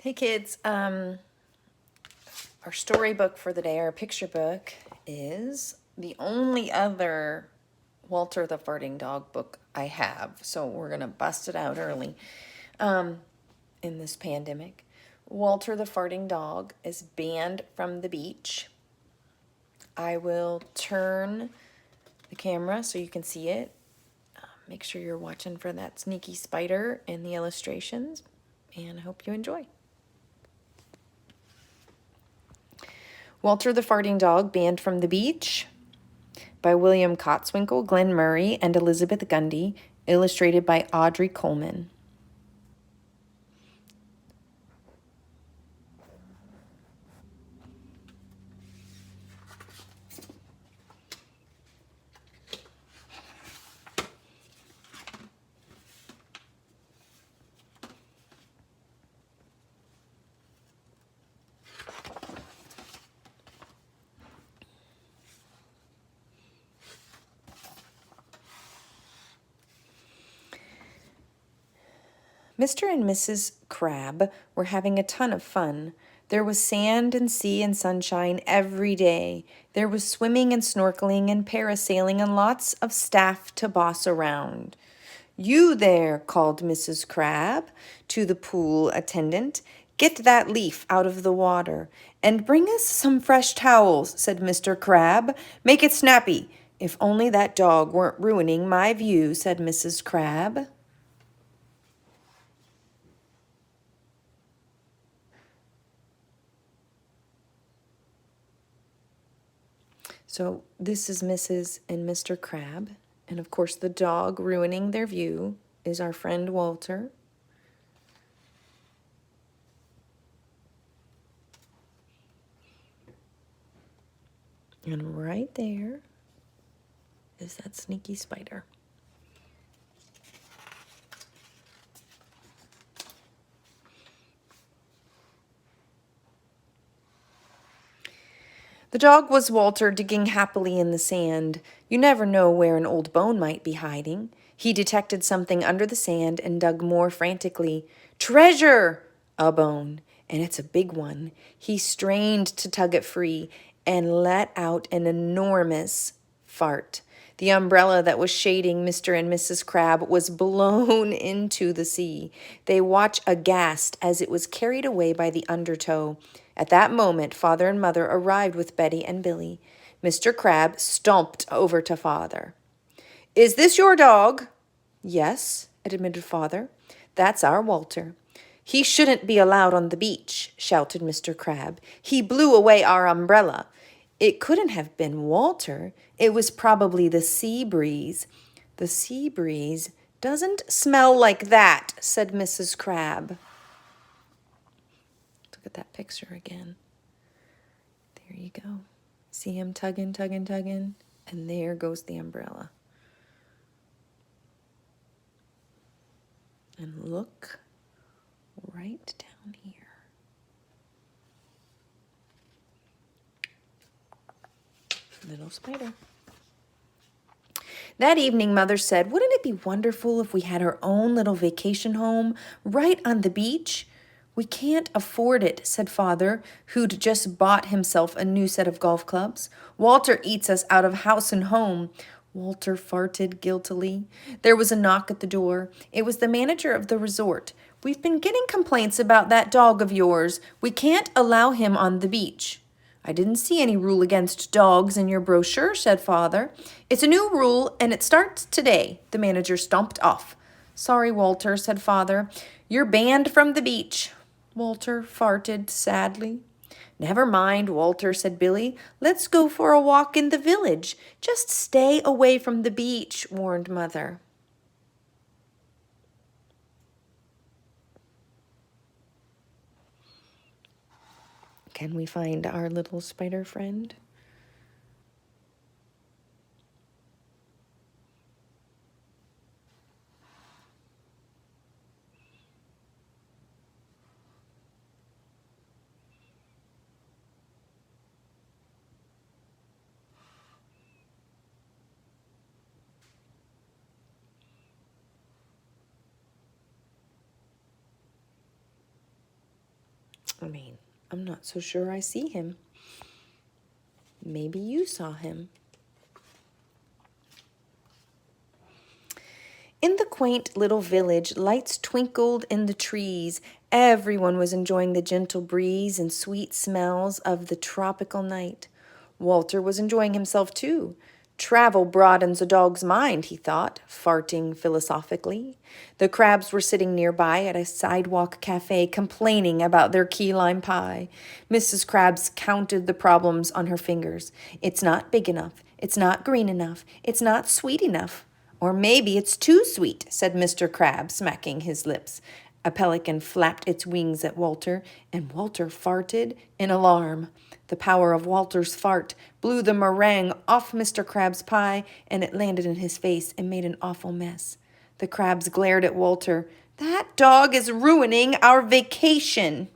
Hey kids, our storybook for the day, our picture book, is the only other Walter the Farting Dog book I have. So we're going to bust it out early in this pandemic. Walter the Farting Dog is banned from the beach. I will turn the camera so you can see it. Make sure you're watching for that sneaky spider in the illustrations, and I hope you enjoy. Walter the Farting Dog, Banned from the Beach, by William Kotzwinkle, Glenn Murray, and Elizabeth Gundy, illustrated by Audrey Colman. Mr. and Mrs. Crab were having a ton of fun. There was sand and sea and sunshine every day. There was swimming and snorkeling and parasailing and lots of staff to boss around. "You there," called Mrs. Crab to the pool attendant. "Get that leaf out of the water. And bring us some fresh towels," said Mr. Crab. "Make it snappy." "If only that dog weren't ruining my view," said Mrs. Crab. So this is Mrs. and Mr. Crab. And of course, the dog ruining their view is our friend Walter. And right there is that sneaky spider. The dog was Walter, digging happily in the sand. You never know where an old bone might be hiding. He detected something under the sand and dug more frantically. "Treasure!" A bone, and it's a big one. He strained to tug it free and let out an enormous fart. The umbrella that was shading Mr. and Mrs. Crab was blown into the sea. They watched aghast as it was carried away by the undertow. At that moment, Father and Mother arrived with Betty and Billy. Mr. Crab stomped over to Father. "Is this your dog?" "Yes," admitted Father. "That's our Walter." "He shouldn't be allowed on the beach," shouted Mr. Crab. "He blew away our umbrella." It couldn't have been Walter. It was probably the sea breeze. "The sea breeze doesn't smell like that," said Mrs. Crab. Look at that picture again. There you go. See him tugging, tugging, tugging, and there goes the umbrella. And look right down here. Little spider. That evening, Mother said, "Wouldn't it be wonderful if we had our own little vacation home right on the beach?" "We can't afford it," said Father, who'd just bought himself a new set of golf clubs. "Walter eats us out of house and home." Walter farted guiltily. There was a knock at the door. It was the manager of the resort. "We've been getting complaints about that dog of yours. We can't allow him on the beach." "I didn't see any rule against dogs in your brochure," said Father. "It's a new rule, and it starts today." The manager stomped off. "Sorry, Walter," said Father. "You're banned from the beach." Walter farted sadly. "Never mind, Walter," said Billy. "Let's go for a walk in the village. Just stay away from the beach," warned Mother. Can we find our little spider friend? I'm not so sure I see him. Maybe you saw him. In the quaint little village, lights twinkled in the trees. Everyone was enjoying the gentle breeze and sweet smells of the tropical night. Walter was enjoying himself too. Travel broadens a dog's mind, he thought, farting philosophically. The Crabs were sitting nearby at a sidewalk cafe complaining about their key lime pie. Mrs. Krabs counted the problems on her fingers. It's not big enough. It's not green enough. It's not sweet enough. Or maybe it's too sweet, said Mr. Crab, smacking his lips. A pelican flapped its wings at Walter, and Walter farted in alarm. The power of Walter's fart blew the meringue off Mr. Crab's pie, and it landed in his face and made an awful mess. The Crabs glared at Walter. That dog is ruining our vacation.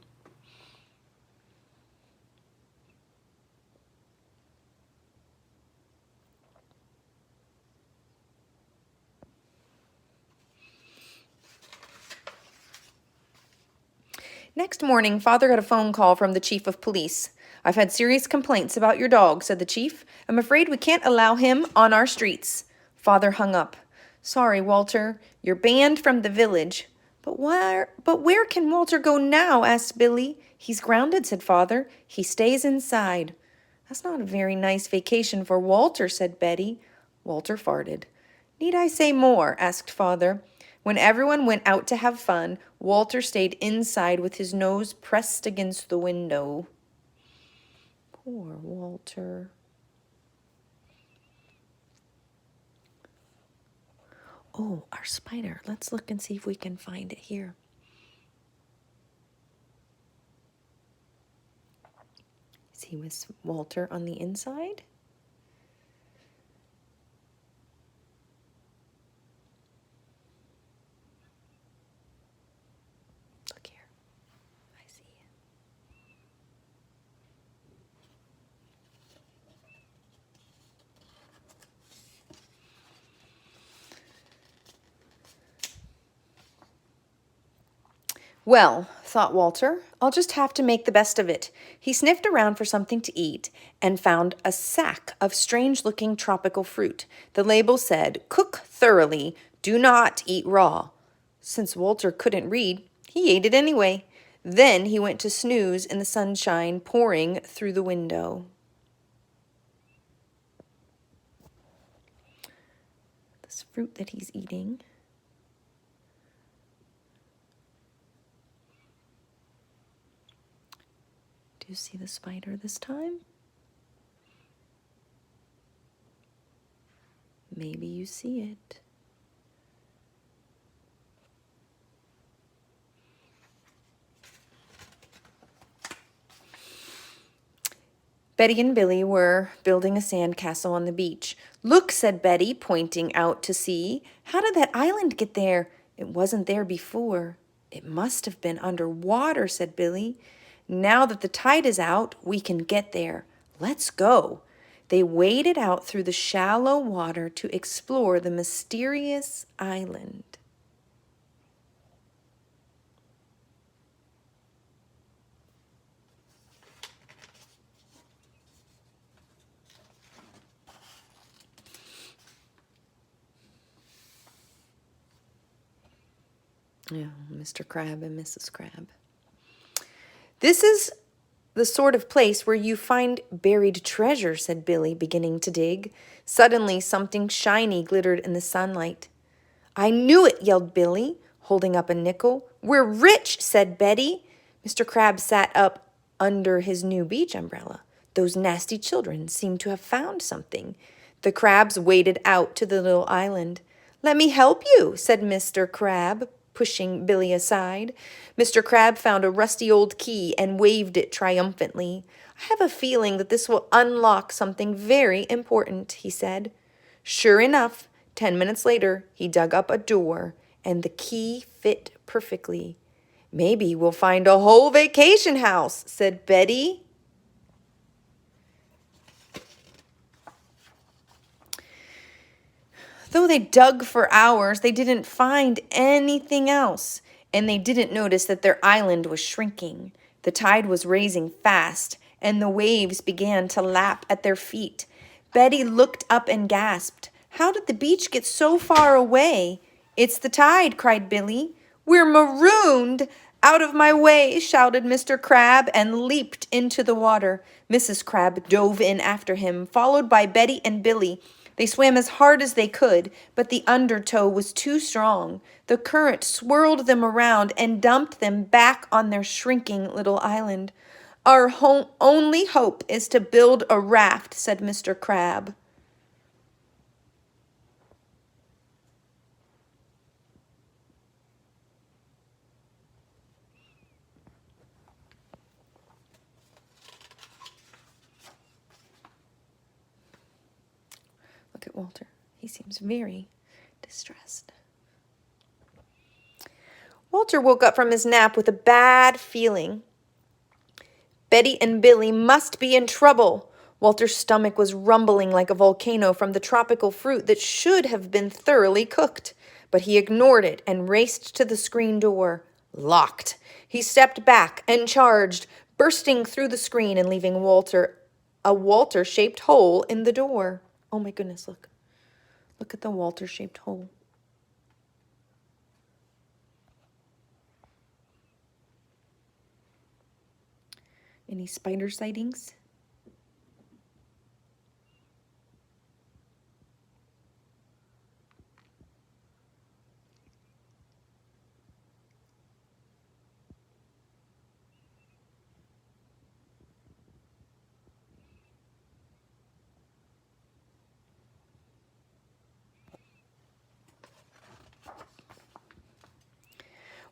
Next morning, Father got a phone call from the chief of police. I've had serious complaints about your dog, said the chief. I'm afraid we can't allow him on our streets. Father hung up. Sorry, Walter. You're banned from the village. But where can Walter go now? Asked Billy. He's grounded, said Father. He stays inside. That's not a very nice vacation for Walter, said Betty. Walter farted. Need I say more? Asked Father. When everyone went out to have fun, Walter stayed inside with his nose pressed against the window. Poor Walter. Oh, our spider. Let's look and see if we can find it here. Is he with Walter on the inside? Look here. I see it. Well, thought Walter, I'll just have to make the best of it. He sniffed around for something to eat and found a sack of strange-looking tropical fruit. The label said, "Cook thoroughly, do not eat raw." Since Walter couldn't read, he ate it anyway. Then he went to snooze in the sunshine pouring through the window. This fruit that he's eating. Do you see the spider this time? Maybe you see it. Betty and Billy were building a sandcastle on the beach. Look, said Betty, pointing out to sea. How did that island get there? It wasn't there before. It must have been underwater, said Billy. Now that the tide is out, we can get there. Let's go. They waded out through the shallow water to explore the mysterious island. Yeah, Mr. Crab and Mrs. Crab. This is the sort of place where you find buried treasure, said Billy, beginning to dig. Suddenly, something shiny glittered in the sunlight. I knew it, yelled Billy, holding up a nickel. We're rich, said Betty. Mr. Crab sat up under his new beach umbrella. Those nasty children seemed to have found something. The crabs waded out to the little island. Let me help you, said Mr. Crab, pushing Billy aside. Mr. Crab found a rusty old key and waved it triumphantly. I have a feeling that this will unlock something very important, he said. Sure enough, 10 minutes later, he dug up a door, and the key fit perfectly. Maybe we'll find a whole vacation house, said Betty. Though they dug for hours, they didn't find anything else, and they didn't notice that their island was shrinking. The tide was raising fast, and the waves began to lap at their feet. Betty looked up and gasped. How did the beach get so far away? It's the tide, cried Billy. We're marooned! Out of my way, shouted Mr. Crab and leaped into the water. Mrs. Crab dove in after him, followed by Betty and Billy. They swam as hard as they could, but the undertow was too strong. The current swirled them around and dumped them back on their shrinking little island. Our only hope is to build a raft, said Mr. Crab. Look at Walter. He seems very distressed. Walter woke up from his nap with a bad feeling. Betty and Billy must be in trouble. Walter's stomach was rumbling like a volcano from the tropical fruit that should have been thoroughly cooked. But he ignored it and raced to the screen door. Locked. He stepped back and charged, bursting through the screen and leaving a Walter-shaped hole in the door. Oh my goodness, look. Look at the Walter-shaped hole. Any spider sightings?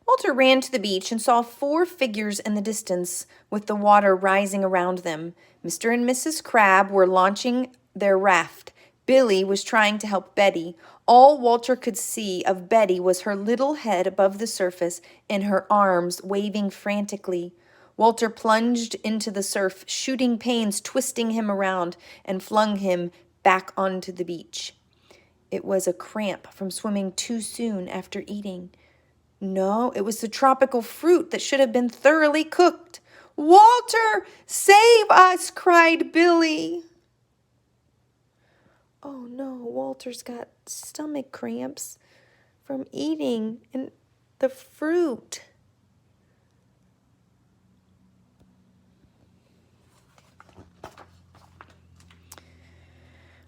Walter ran to the beach and saw 4 figures in the distance with the water rising around them. Mr. and Mrs. Crab were launching their raft. Billy was trying to help Betty. All Walter could see of Betty was her little head above the surface and her arms waving frantically. Walter plunged into the surf, shooting pains, twisting him around, and flung him back onto the beach. It was a cramp from swimming too soon after eating. No, it was the tropical fruit that should have been thoroughly cooked. Walter, save us, cried Billy. Oh no, Walter's got stomach cramps from eating the fruit.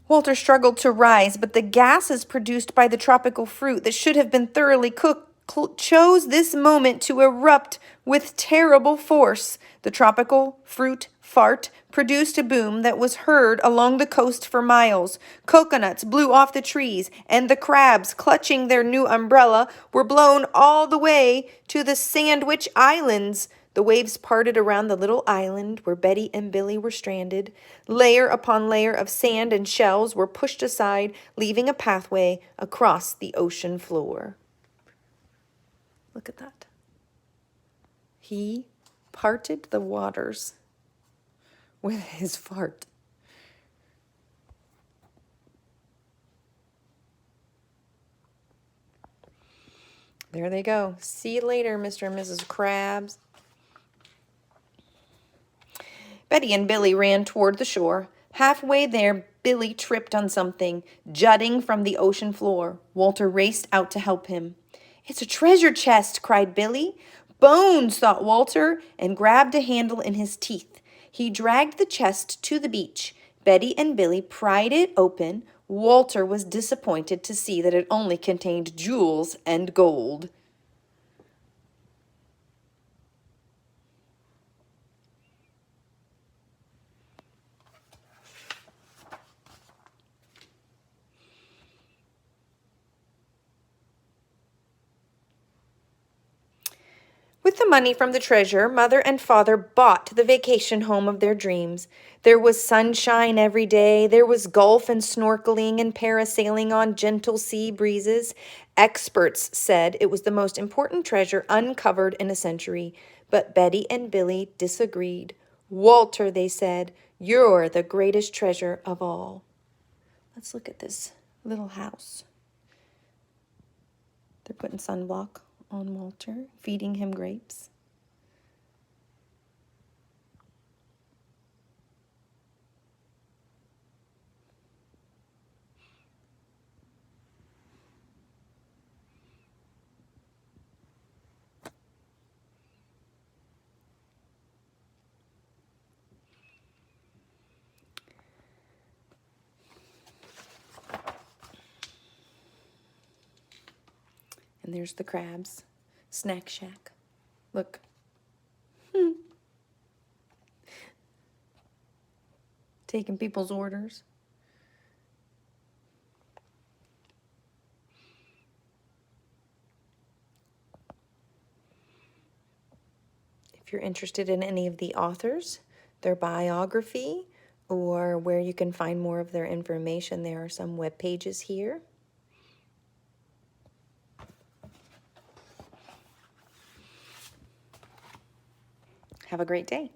Walter struggled to rise, but the gases produced by the tropical fruit that should have been thoroughly cooked chose this moment to erupt with terrible force. The tropical fruit fart produced a boom that was heard along the coast for miles. Coconuts blew off the trees, and the crabs, clutching their new umbrella, were blown all the way to the Sandwich Islands. The waves parted around the little island where Betty and Billy were stranded. Layer upon layer of sand and shells were pushed aside, leaving a pathway across the ocean floor. Look at that. He parted the waters with his fart. There they go. See you later, Mr. and Mrs. Krabs. Betty and Billy ran toward the shore. Halfway there, Billy tripped on something, jutting from the ocean floor. Walter raced out to help him. It's a treasure chest, cried Billy. Bones, thought Walter, and grabbed a handle in his teeth. He dragged the chest to the beach. Betty and Billy pried it open. Walter was disappointed to see that it only contained jewels and gold. With the money from the treasure, Mother and Father bought the vacation home of their dreams. There was sunshine every day. There was golf and snorkeling and parasailing on gentle sea breezes. Experts said it was the most important treasure uncovered in a century. But Betty and Billy disagreed. Walter, they said, you're the greatest treasure of all. Let's look at this little house. They're putting sunblock on Walter, feeding him grapes. And there's the crabs. Snack shack. Look. Taking people's orders. If you're interested in any of the authors, their biography, or where you can find more of their information, there are some web pages here. Have a great day.